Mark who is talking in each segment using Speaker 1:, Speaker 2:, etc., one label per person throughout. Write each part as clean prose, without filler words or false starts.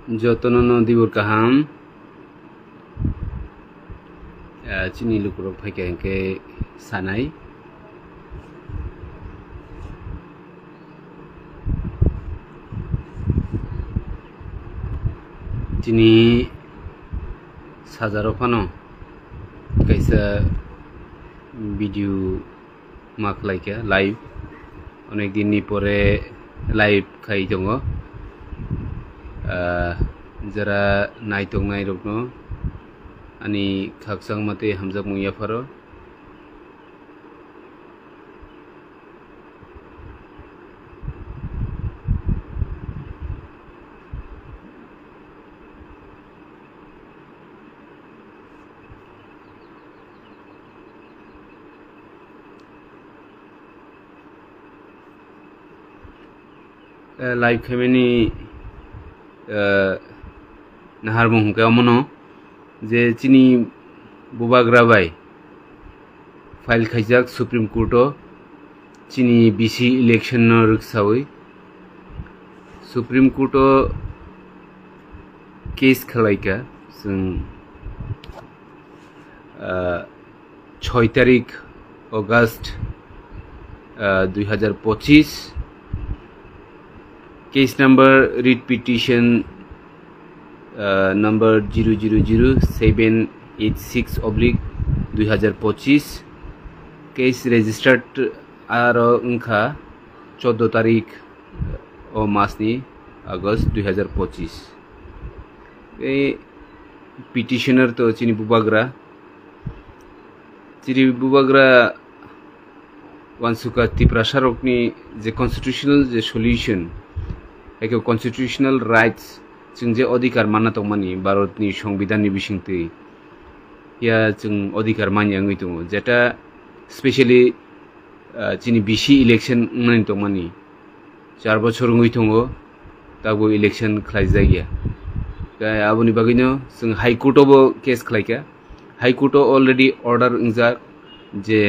Speaker 1: Jotono dibur kaham chini lukurok phaikai hingke sanai chini sajaro phano kaisa video maklaika live onek din ni pore live khai tongo jara naitong nai rokno ani khaksang mate hamjak muya pharo live khameni nahar mung ke amono je chini bubagra bai file khaijak supreme court o chini bc election no ruksawi supreme court o case khalaika sung 6 तारिख अगस्त 2025 case number read petition number 000-786/2025 case registered aro unkha 14 तारिख o masni August 2025 e petitioner to chini bubagra wansuka tiprasarokni je constitutional je solution eko constitutional rights जों जे अधिकार मानना तंगमानि भारतनि संविधाननि बिसिंथै या जों अधिकार मानियांगै दङ जेटा स्पेशली चिनि बिसि इलेक्शन मानि तंगमानि 4 बोसोर ngै दङ दाबो इलेक्शन खालायजाया गाय आबुनि बागैनो जों हाई कोर्ट आवबो केस खालायका हाई कोर्ट आव अलरेडी अर्डार इंजा जे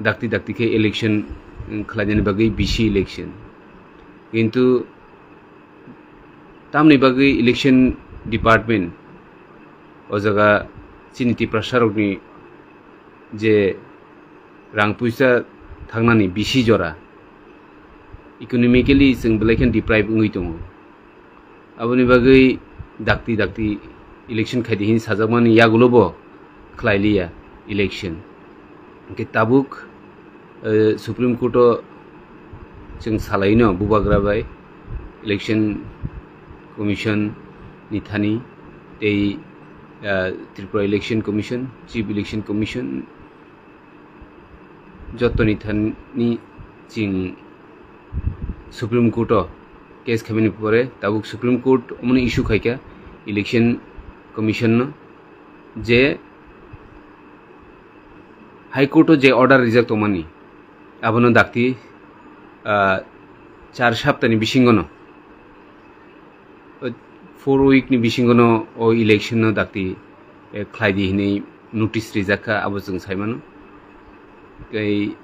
Speaker 1: दाक्ति के इलेक्शन खालायनायनि बागै बिसि इलेक्शन किन्तु तामनि बागै इलेक्शन डिपार्टमेंट ओ जगा चिनिति प्रसारकनि जे रां पैसा थांनानै बिसि जरा इकोनॉमिकली जों बेलायखन डिप्राइभ ngै दङ आबुनि बागै दाक्ति इलेक्शन खायदिहिन साजाकमानि यागुलबो खलायलिया इलेक्शन के ताबुक सुप्रीम कोर्ट जों सालायनो बुबाग्रा बाय election Commission Nithani, Tripura Election Commission, Chief Election Commission, Joto Nithani, Ching Supreme Court case khamini pore, tabuk Supreme Court omoni issue khaika Election Commission je High Court je order reject omani abono dakti 4 saptani bisingono 4 week ni bisingono o election no dakti khlaidi hinai notice rijaka abo जों saimano kai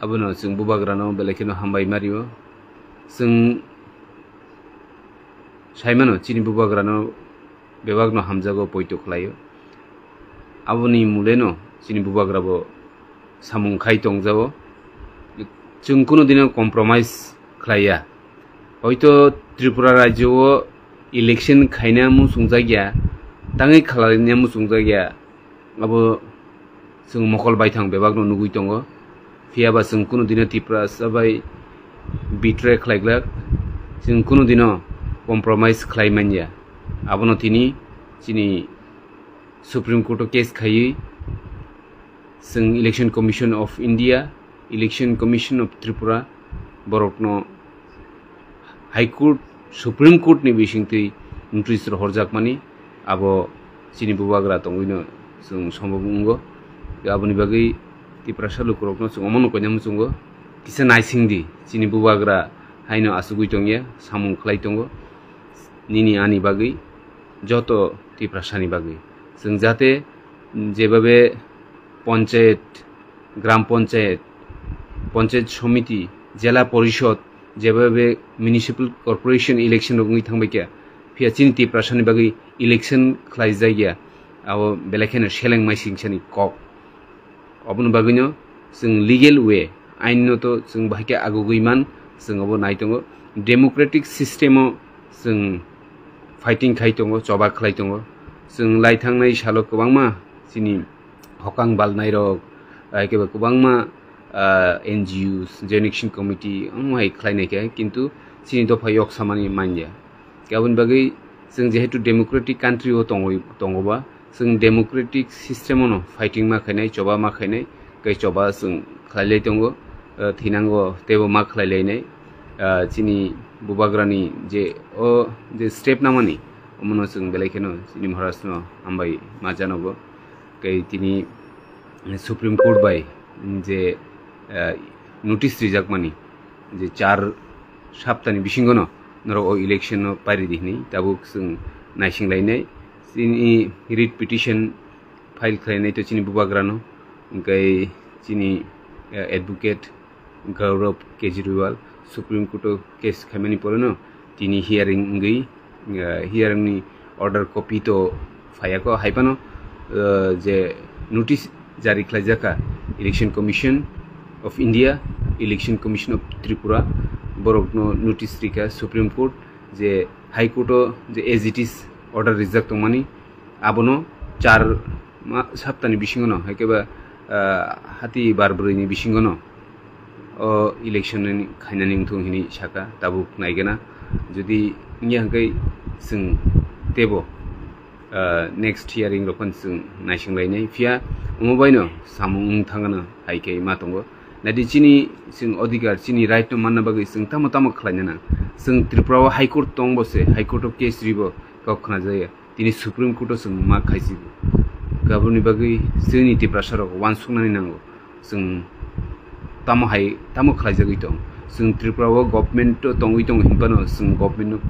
Speaker 1: abono जों bubagrano belekeno hambai mario जों saimano chini bubagrano bebagno hamjago poito khlayo aboni muleno chini bubagrabo samung khai tongjabo जों kuno dino compromise khlaya hoito Tripura rajyo election खायना मु सुंजागिया तांगै खालायनाया मु सुंजागिया अब जों मखल बायथां बेबागनो नुगुइ दङ फियाबा जों कुनु दिनो तिप्रा सबाय बिट्रे खालायग्ला जों कुनु दिनो कम्प्रोमाइज खालायमानिया आबनो तिनि चिनि सुप्रीम कोर्ट केस खायै जों election commission of India election commission of Tripura बरकनो high court Supreme Court ni bisingtei notice horjakmani abo chini bubagra tongino जों सम्भबंगो गाबोनि बागै तिप्रासा लुक्रकनो जों अमनो कन्याम जोंगो किसा नाइसिंदि चिनि बुबाग्रा हाइनो आसुगुइ तंगिया सामुं खलाय तंगो निनि आनि बागै जतो तिप्रासानि बागै जों जाते जेबाबे पंचायत ग्राम पंचायत समिति जिला परिषद जेबाबे म्युनिसिपल कर्पोरेशन इलेक्शन रंगै थांबाय क्या फिया चिनि तिप्रासानि बागै इलेक्शन खलाय जायगा आव बेलेखेनो सेलें माइसिंसानि कक अबन बागैनो जों लीगल वे आइन तो जों बाहायके आगुगैमान जों अब नायदोंगो डेमोक्रेटिक सिस्टेमाव जों फाइटिं खायदोंगो जबा खालायदोंगो जों लायथांनाय सालो गोबांमा चिनि हकां बालनाय रक एकेबा गोबांमा NGOs जेनेक्शन कमिटी अमहाय खालायनायखाय किन्तु चिनि दफा yok सामानि मानया गाबोन बागै जों जेहेतु डेमोक्रेटिक कान्ट्रि दङबा जों डेमोक्रेटिक सिस्टेमावनो फाइटिं माखायनाय जबा माखायनाय गै जबा जों खालायलाय दङ थैनांगौ तेबो मा खालायलायनाय चिनि बुबाग्रानि जे स्टेप नामानि अमनो जों बेलायखेनो चिनि महाराष्ट्र आमबाय मा जानोबो गै तिनि सुप्रीम कोर्ट बाय जे नोटिस रिजाक मानि जे 4 सप्ताहनि बिसिंगनो नरो इलेक्शन पारिदिनि दाबो जों नायसिंलायनाय चिनि रिट पिटिशन फाइल खालायनाय तो चिनि बुबाग्रानो गै चिनि एडवोकेट गौरव केजरीवाल सुप्रीम कोर्ट केस खामानि परेनो तिनि हियरिंग गई हियरिंगनि अर्डर कपि तो फायाको हाइपानो जे नोटिस जारी खालायजाका election commission of India, Election Commission of Tripura, borokno notice rika Supreme Court, je High Court je as it is order reject mani, abono 4 saptani bishingono, hakeba hati barbroni bishingono, election ni khainani mthung hini shaka tabuk naigena, jodi ngiangkai sing tebo next hearing rokan sing naising lainai fia umobaino samung thangana haikai matongo nadi chini sing अधिकार chini right to manna bagai sing tamo khlainana sing Tripura high court tong bose high court of case ribo kokna jaya tini supreme court sing ma khaisi gabuni bagai sini tiprasaro wan sungnani nango sing tamo khlaijagoi tong sing Tripura government to tongui tong himpano sing government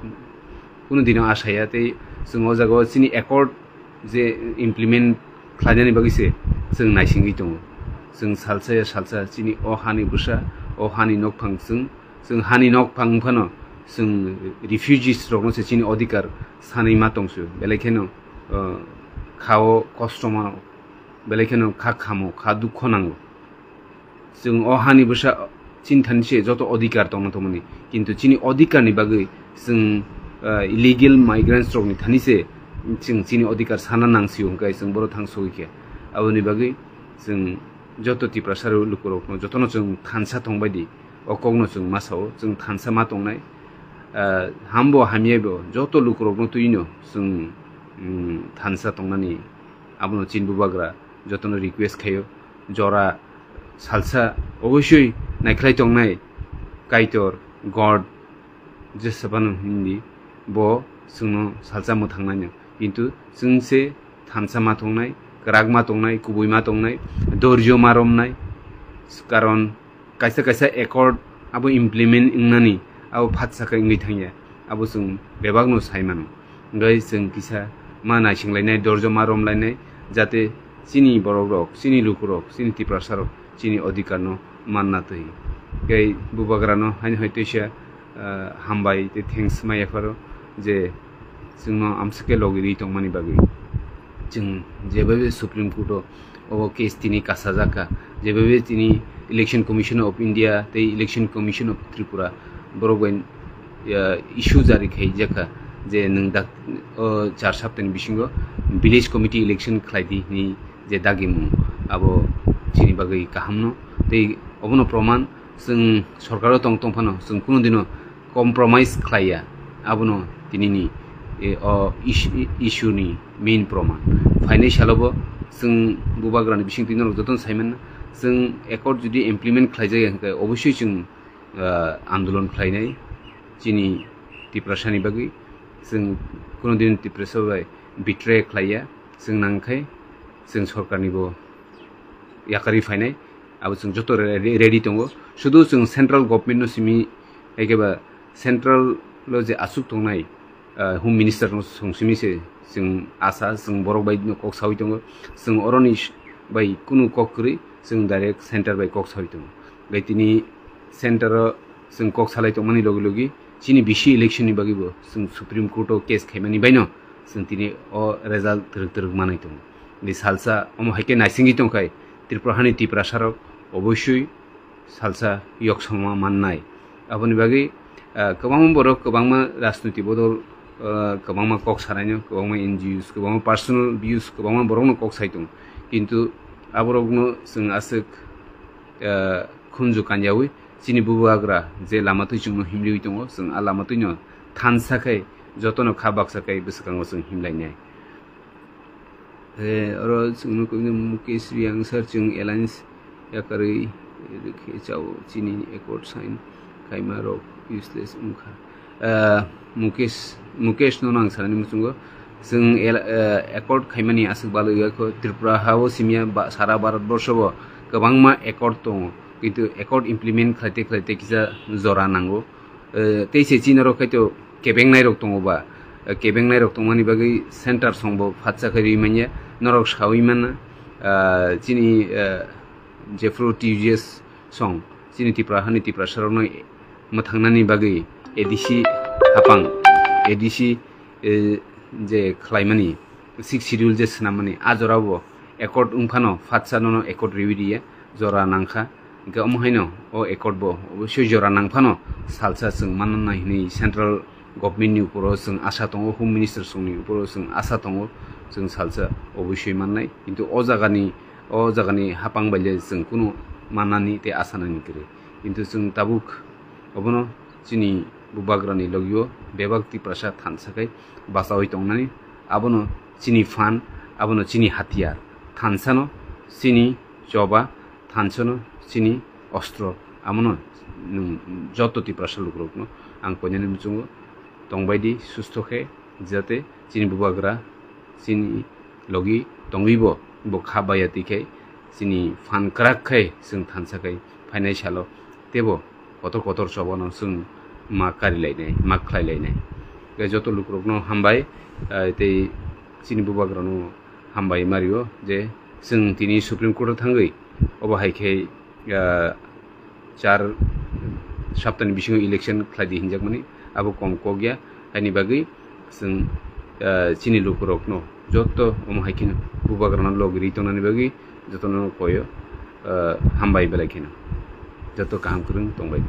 Speaker 1: kuno dino ashaya te sing o jago chini accord je implement khlainani bagai se sing naisingi tong जों salsa चिनि हानि बुसा हानि नकफां जों हानि नकफां फानो जों रिफ्यूजीस रगनसे चिनि अधिकार सानै मा दंसो बेलेखेनो खाओ कस्टमा बेलेखेनो खा खामो खा दुख नांगो जों हानि बुसा चिन्तानिसे जत अधिकार दङ तमनि किन्तु चिनि अधिकारनि बागै जों इलिगेल माइग्रेन्ट्स रगनि थानिसे जों चिनि अधिकार साना नांसियो गाय जों बर थांसोइखे आबनि बागै जों जतो तिप्रासार लुकुरकनो जतनो जों थानसा थंबायदि अकगनो जों मासाव जों थानसा मा दंनाय हामबो हामियबो जतो लुकुरकनो तुइनो जों थानसा दंनानि आबनो चिन बुबाग्रा जतनो रिक्वेस्ट खायो जरा सालसा अवश्य नायख्लाय दंनाय काइटर गड जेसेबान हिंदी बो जोंनो सालसा मो थांनायनो किन्तु जोंसे थानसा मा दंनाय रागमा दंनाय कुबुइमा दंनाय धैर्य मारमनाय कारण कायसा एकर्ड आबो इमप्लिमेन्ट इंनानि आबो फातसाखा इंगै थांया आबो जों बेबागनो सायमानो गै जों किसा मा नायसिंलायनाय धैर्य मारमलायनाय जाते चिनि बरक चिनि लुकुरक चिनि तिप्रासारक चिनि अधिकारनो मानना तै गै बुबाग्रानो हाइन हयतेसा हामबाय ते थेंक्स मायाफारो जे जोंनो आमसके लगिरि तंमानि बागै जों जेबेबे सुप्रीम कोर्ट ओ केस तिनि कासाजाका जेबेबे तिनि इलेक्शन कमिशन ऑफ इंडिया ते इलेक्शन कमिशन ऑफ त्रिपुरा बरगोइन इशू जारी खायजाका जे नों दा 4 सप्ताहनि बिसिंगो विलेज कमिटी इलेक्शन खालायदि नि जे दागिमु आबो चिनि बागै काहामनो ते अबनो प्रमाण जों सरकारो तंफानो जों कुनु दिनो कम्प्रोमाइज खालाया आबनो तिनिनि इशूनि मेन प्रमाण फाइनान्सियलबो जों बुबाग्रानि बिसिं तिनो जतन साइमन जों एकर्ड जुदि इमप्लिमेन्ट खालायजायो अबश्य जों आन्दोलन खालायनाय चिनि तिप्रासानि बागै जों कुनु दिन तिप्रासाबाय बिट्रे खालाया जों नांखाय जों सरकारनिबो याकारि फायनाय आबो जों जत रेडी दङ शुधु जों सेन्ट्रल गभर्नमेन्टनो सिमि एकेबा सेन्ट्रल लो जे आसुक दंनाय होम मिनिस्टार संसिमिसे जों आसा जों बरक बायदिनो कक सावि दङ जों अरनि बाय कुनु ककरि जों डाइरेक्ट सेन्टर बाय कक सावि दङ गैतिनि सेन्टर जों कक सालाय दंमानि लगे लगे chini bishi election ni bagi bo sung Supreme Court o case khaimani baino sung tini o result teruk manai tong ni salsa omo haike naisingi tong kai Tripura hani Tripura sarok oboshoi salsa yok sama mannai aboni bagi kwbangma borok kwbangma rajnৈতিক bodol kwbangma kok saraino kwbangma NGOs kwbangma personal views kwbangma borokno kok saitung kintu aborokno sung asuk khunju kanjawi chini bubagra je lama tuichungno himliwi tongo sung a lama tuino thansakai jotono khabak sakai biskango sung himlainai oro sung ko Mukesh Riang sar chung alliance yakari rekhe chao chini accord sign kaimaro useless Mukesh no nang sarani musungo sung accord kaimani asuk balu yako Tripura hawo simia sara Bharat borsho kwbangma accord tongo কিন্তু accord implement khlaite khlaite kisa jora nango teise china ro khaito kebengnai rok tongo ba kebengnai rok tongmani bagai center songbo phatsa khari manya norok shawi mana chini jefro tgs song chini Tripura hani Tripura sarno mathangnani bagai edc hapang edc je khlaimani 6 schedule je snamani ajorabo accord umphano phatsa no accord review jora nangkha ga omohaino o accord bo obosoi jora nangphano salsa sung manana hini central government ni uporo sung asa tongo home minister sung ni uporo sung asa tongo sung salsa obosoi mannai kintu o jagani hapang baile sung kuno manani te asa nani kire kintu sung tabuk obono chini bubagrani logio bebakti prasad thansakai basawai tongnani abono chini fan abono chini hatiar thansano chini choba thansono chini ostro amono joto Tripura lukrokno ang ponyani muchungo tongbaidi susto khe jate chini bubagra chini logi tongibo bo khabayati khe chini fan krak khe sung thansakai phainai salo tebo kotor chobono sung ma karilainai ma khlailainai ge joto lukrokno hambai tei chini bubagrano hambai mario je sung tini Supreme Court thangai obo haikhe 4 saptani bisingo election khladi hinjakmani abo kom kogya haini bagai sung chini lukurokno joto omo haikino bubagrano logri tonani bagai jotono koyo hambai belakino joto kaham kurung tongbai